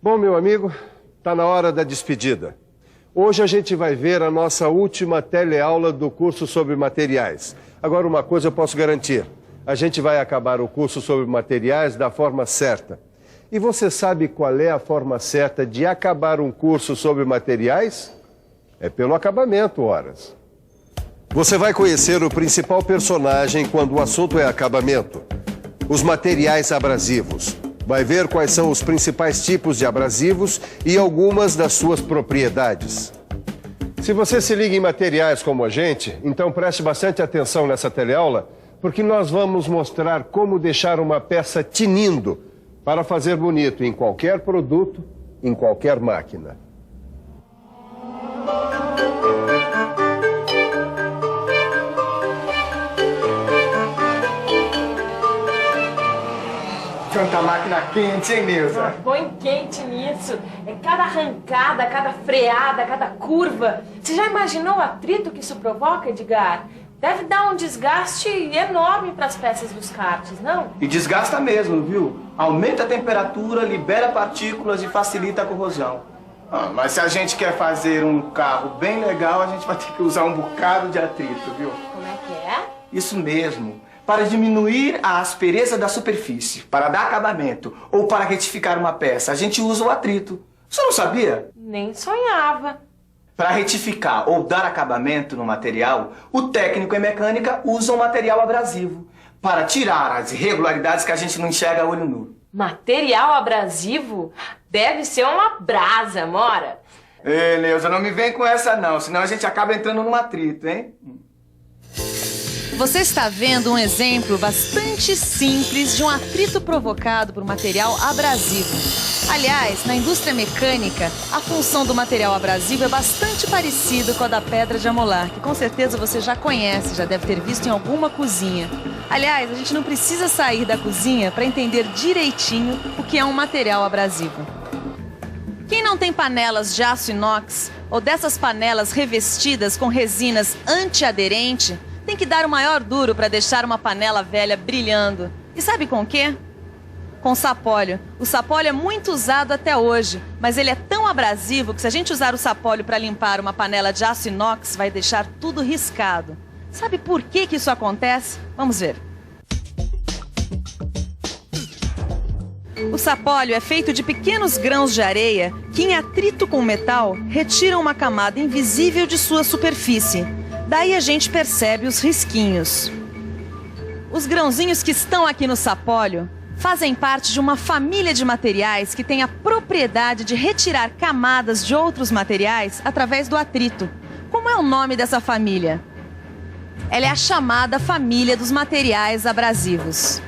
Bom, meu amigo, está na hora da despedida. Hoje a gente vai ver a nossa última teleaula do curso sobre materiais. Agora, uma coisa eu posso garantir. A gente vai acabar o curso sobre materiais da forma certa. E você sabe qual é a forma certa de acabar um curso sobre materiais? É pelo acabamento, horas. Você vai conhecer o principal personagem quando o assunto é acabamento. Os materiais abrasivos. Vai ver quais são os principais tipos de abrasivos e algumas das suas propriedades. Se você se liga em materiais como a gente, então preste bastante atenção nessa teleaula, porque nós vamos mostrar como deixar uma peça tinindo para fazer bonito em qualquer produto, em qualquer máquina. Quanta máquina quente, hein, Neuza? Põe quente nisso. É cada arrancada, cada freada, cada curva. Você já imaginou o atrito que isso provoca, Edgar? Deve dar um desgaste enorme para as peças dos karts, não? E desgasta mesmo, viu? Aumenta a temperatura, libera partículas e facilita a corrosão. Mas se a gente quer fazer um carro bem legal, a gente vai ter que usar um bocado de atrito, viu? Como é que é? Isso mesmo. Para diminuir a aspereza da superfície, para dar acabamento ou para retificar uma peça, a gente usa o atrito. Você não sabia? Nem sonhava. Para retificar ou dar acabamento no material, o técnico em mecânica usa um material abrasivo para tirar as irregularidades que a gente não enxerga a olho nu. Material abrasivo? Deve ser uma brasa, Mora. Ei, Neuza, não me vem com essa não, senão a gente acaba entrando num atrito, hein? Você está vendo um exemplo bastante simples de um atrito provocado por material abrasivo. Aliás, na indústria mecânica, a função do material abrasivo é bastante parecida com a da pedra de amolar, que com certeza você já conhece, já deve ter visto em alguma cozinha. Aliás, a gente não precisa sair da cozinha para entender direitinho o que é um material abrasivo. Quem não tem panelas de aço inox ou dessas panelas revestidas com resinas antiaderente, tem que dar o maior duro para deixar uma panela velha brilhando. E sabe com o quê? Com sapólio. O sapólio é muito usado até hoje, mas ele é tão abrasivo que se a gente usar o sapólio para limpar uma panela de aço inox, vai deixar tudo riscado. Sabe por que isso acontece? Vamos ver. O sapólio é feito de pequenos grãos de areia que, em atrito com o metal, retiram uma camada invisível de sua superfície. Daí a gente percebe os risquinhos. Os grãozinhos que estão aqui no sapólio fazem parte de uma família de materiais que tem a propriedade de retirar camadas de outros materiais através do atrito. Como é o nome dessa família? Ela é a chamada família dos materiais abrasivos.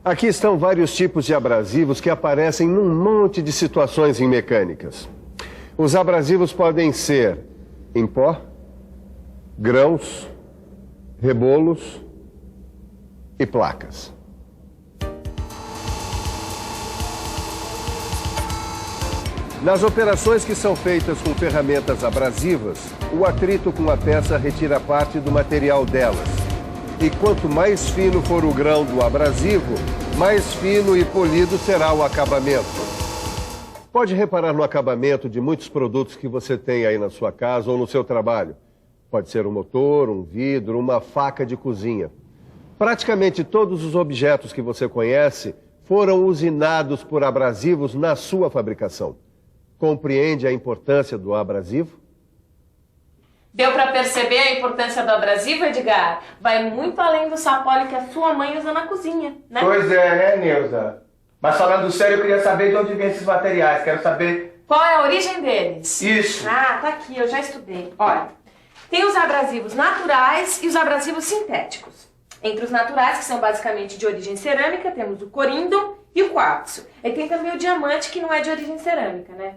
Aqui estão vários tipos de abrasivos que aparecem num monte de situações em mecânicas. Os abrasivos podem ser em pó, grãos, rebolos e placas. Nas operações que são feitas com ferramentas abrasivas, o atrito com a peça retira parte do material delas. E quanto mais fino for o grão do abrasivo, mais fino e polido será o acabamento. Pode reparar no acabamento de muitos produtos que você tem aí na sua casa ou no seu trabalho. Pode ser um motor, um vidro, uma faca de cozinha. Praticamente todos os objetos que você conhece foram usinados por abrasivos na sua fabricação. Compreende a importância do abrasivo? Deu para perceber a importância do abrasivo, Edgar? Vai muito além do sapólio que a sua mãe usa na cozinha, né? Pois é, né, Neuza? Mas falando sério, eu queria saber de onde vêm esses materiais. Quero saber... Qual é a origem deles? Isso. Ah, tá aqui, eu já estudei. Olha, tem os abrasivos naturais e os abrasivos sintéticos. Entre os naturais, que são basicamente de origem cerâmica, temos o coríndon e o quartzo. E tem também o diamante, que não é de origem cerâmica, né?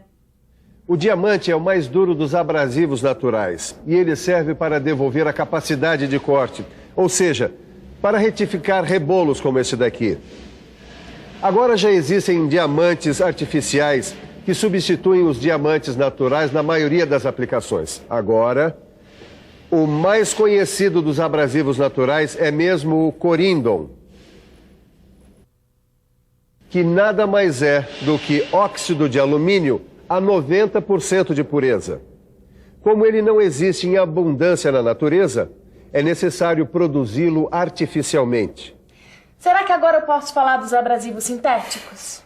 O diamante é o mais duro dos abrasivos naturais e ele serve para devolver a capacidade de corte, ou seja, para retificar rebolos como esse daqui. Agora já existem diamantes artificiais que substituem os diamantes naturais na maioria das aplicações. Agora, o mais conhecido dos abrasivos naturais é mesmo o coríndon. que nada mais é do que óxido de alumínio a 90% de pureza. Como ele não existe em abundância na natureza, é necessário produzi-lo artificialmente. Será que agora eu posso falar dos abrasivos sintéticos?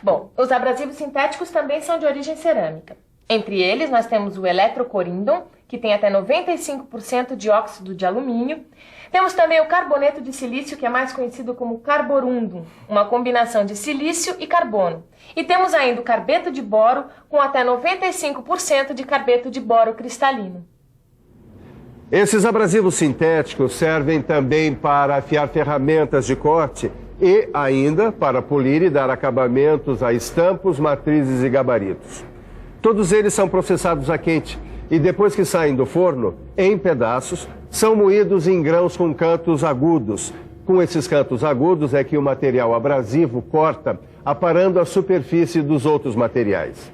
Bom, os abrasivos sintéticos também são de origem cerâmica. Entre eles, nós temos o eletrocorindon, que tem até 95% de óxido de alumínio. Temos também o carboneto de silício, que é mais conhecido como carborundum, uma combinação de silício e carbono. E temos ainda o carbeto de boro, com até 95% de carbeto de boro cristalino. Esses abrasivos sintéticos servem também para afiar ferramentas de corte e ainda para polir e dar acabamentos a estampos, matrizes e gabaritos. Todos eles são processados a quente e depois que saem do forno, em pedaços, são moídos em grãos com cantos agudos. Com esses cantos agudos é que o material abrasivo corta, aparando a superfície dos outros materiais.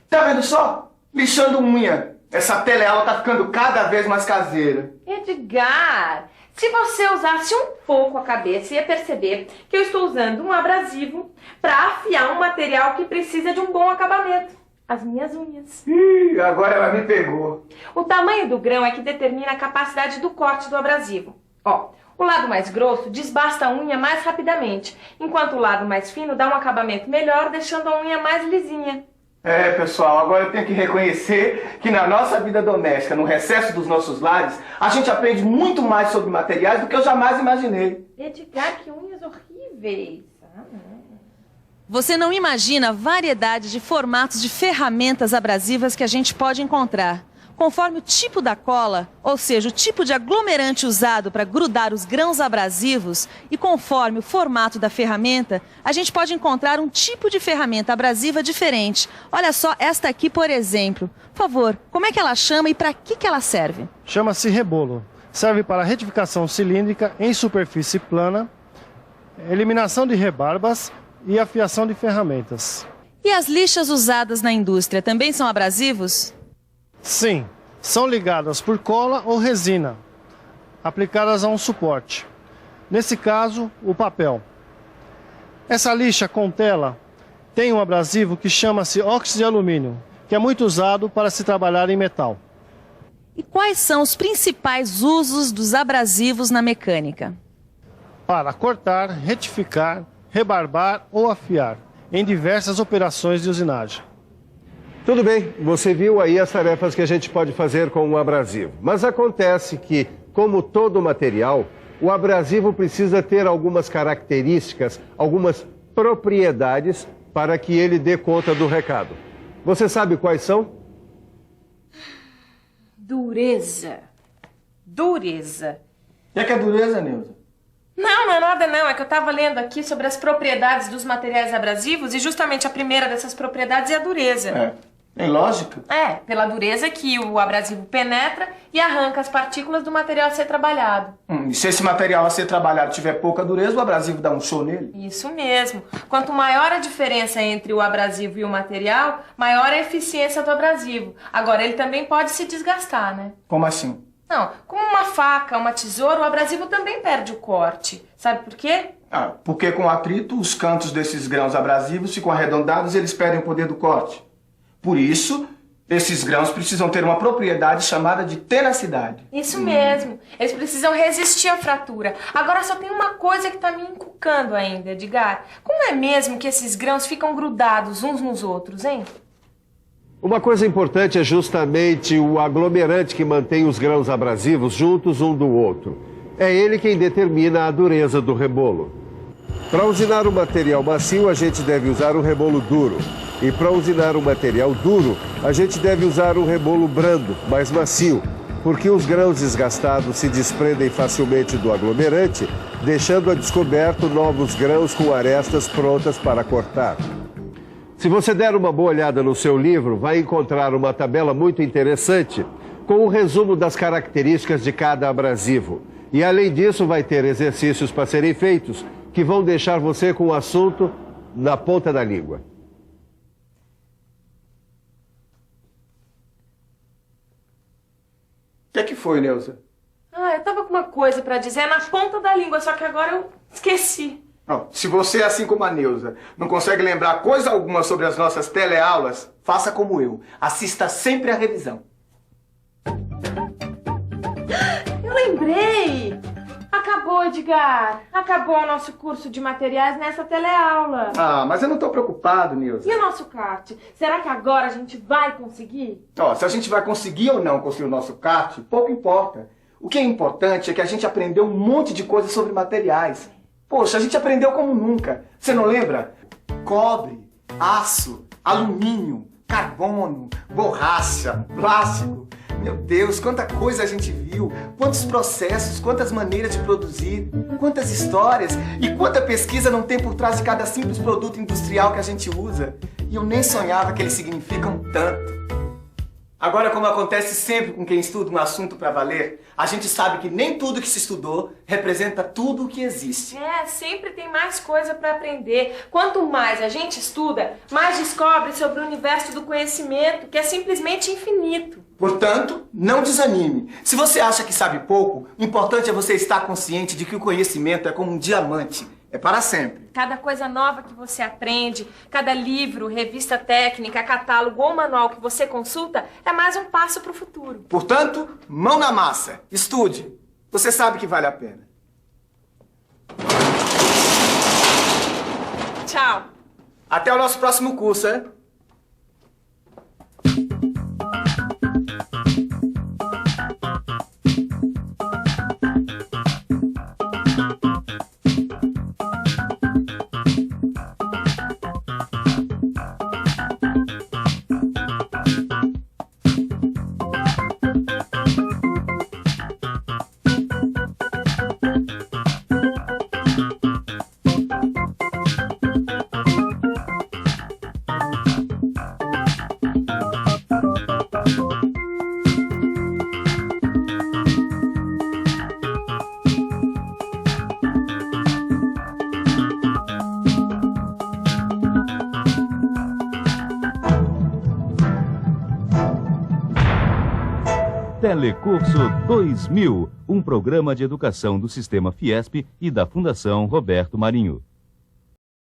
Tá vendo só? Lixando unha. Essa teleaula tá ficando cada vez mais caseira. Edgar, se você usasse um pouco a cabeça, ia perceber que eu estou usando um abrasivo para afiar um material que precisa de um bom acabamento. As minhas unhas. Ih, agora ela me pegou. O tamanho do grão é que determina a capacidade do corte do abrasivo. Ó, o lado mais grosso desbasta a unha mais rapidamente, enquanto o lado mais fino dá um acabamento melhor, deixando a unha mais lisinha. É, pessoal, agora eu tenho que reconhecer que na nossa vida doméstica, no recesso dos nossos lares, a gente aprende muito mais sobre materiais do que eu jamais imaginei. Edgar, que unhas horríveis. Você não imagina a variedade de formatos de ferramentas abrasivas que a gente pode encontrar. Conforme o tipo da cola, ou seja, o tipo de aglomerante usado para grudar os grãos abrasivos, e conforme o formato da ferramenta, a gente pode encontrar um tipo de ferramenta abrasiva diferente. Olha só esta aqui, por exemplo. Por favor, como é que ela chama e para que ela serve? Chama-se rebolo. Serve para retificação cilíndrica em superfície plana, eliminação de rebarbas e afiação de ferramentas. E as lixas usadas na indústria também são abrasivos? Sim, são ligadas por cola ou resina, aplicadas a um suporte. Nesse caso, o papel. Essa lixa com tela tem um abrasivo que chama-se óxido de alumínio, que é muito usado para se trabalhar em metal. E quais são os principais usos dos abrasivos na mecânica? Para cortar, retificar, rebarbar ou afiar, em diversas operações de usinagem. Tudo bem, você viu aí as tarefas que a gente pode fazer com um abrasivo. Mas acontece que, como todo material, o abrasivo precisa ter algumas características, algumas propriedades para que ele dê conta do recado. Você sabe quais são? Dureza. Dureza. E é que é dureza, Neuza? Não é nada não, é que eu estava lendo aqui sobre as propriedades dos materiais abrasivos e justamente a primeira dessas propriedades é a dureza. Tem lógica? É, pela dureza que o abrasivo penetra e arranca as partículas do material a ser trabalhado. E se esse material a ser trabalhado tiver pouca dureza, o abrasivo dá um show nele? Isso mesmo. Quanto maior a diferença entre o abrasivo e o material, maior a eficiência do abrasivo. Agora, ele também pode se desgastar, né? Como assim? Não, como uma faca, uma tesoura, o abrasivo também perde o corte. Sabe por quê? Porque com atrito, os cantos desses grãos abrasivos ficam arredondados e eles perdem o poder do corte. Por isso, esses grãos precisam ter uma propriedade chamada de tenacidade. Isso mesmo. Eles precisam resistir à fratura. Agora só tem uma coisa que tá me encucando ainda, Edgar. Como é mesmo que esses grãos ficam grudados uns nos outros, hein? Uma coisa importante é justamente o aglomerante que mantém os grãos abrasivos juntos um do outro. É ele quem determina a dureza do rebolo. Para usinar um material macio, a gente deve usar um rebolo duro. E para usinar um material duro, a gente deve usar um rebolo brando, mais macio, porque os grãos desgastados se desprendem facilmente do aglomerante, deixando a descoberto novos grãos com arestas prontas para cortar. Se você der uma boa olhada no seu livro, vai encontrar uma tabela muito interessante com um resumo das características de cada abrasivo. E além disso, vai ter exercícios para serem feitos que vão deixar você com o assunto na ponta da língua. O que é que foi, Neuza? Ah, eu tava com uma coisa pra dizer na ponta da língua, só que agora eu esqueci. Ó, se você, assim como a Neuza, não consegue lembrar coisa alguma sobre as nossas teleaulas, faça como eu. Assista sempre a revisão. Eu lembrei! Acabou, Edgar. Acabou o nosso curso de materiais nessa teleaula. Ah, mas eu não tô preocupado, Neuza. E o nosso kart? Será que agora a gente vai conseguir? Ó, se a gente vai conseguir ou não construir o nosso kart, pouco importa. O que é importante é que a gente aprendeu um monte de coisas sobre materiais. Poxa, a gente aprendeu como nunca. Você não lembra? Cobre, aço, alumínio, carbono, borracha, plástico. Meu Deus, quanta coisa a gente viu. Quantos processos, quantas maneiras de produzir, quantas histórias e quanta pesquisa não tem por trás de cada simples produto industrial que a gente usa. E eu nem sonhava que eles significam tanto. Agora, como acontece sempre com quem estuda um assunto para valer, a gente sabe que nem tudo que se estudou representa tudo o que existe. É, sempre tem mais coisa para aprender. Quanto mais a gente estuda, mais descobre sobre o universo do conhecimento, que é simplesmente infinito. Portanto, não desanime. Se você acha que sabe pouco, o importante é você estar consciente de que o conhecimento é como um diamante. É para sempre. Cada coisa nova que você aprende, cada livro, revista técnica, catálogo ou manual que você consulta é mais um passo para o futuro. Portanto, mão na massa. Estude. Você sabe que vale a pena. Tchau. Até o nosso próximo curso, hein? Telecurso 2000, um programa de educação do Sistema Fiesp e da Fundação Roberto Marinho.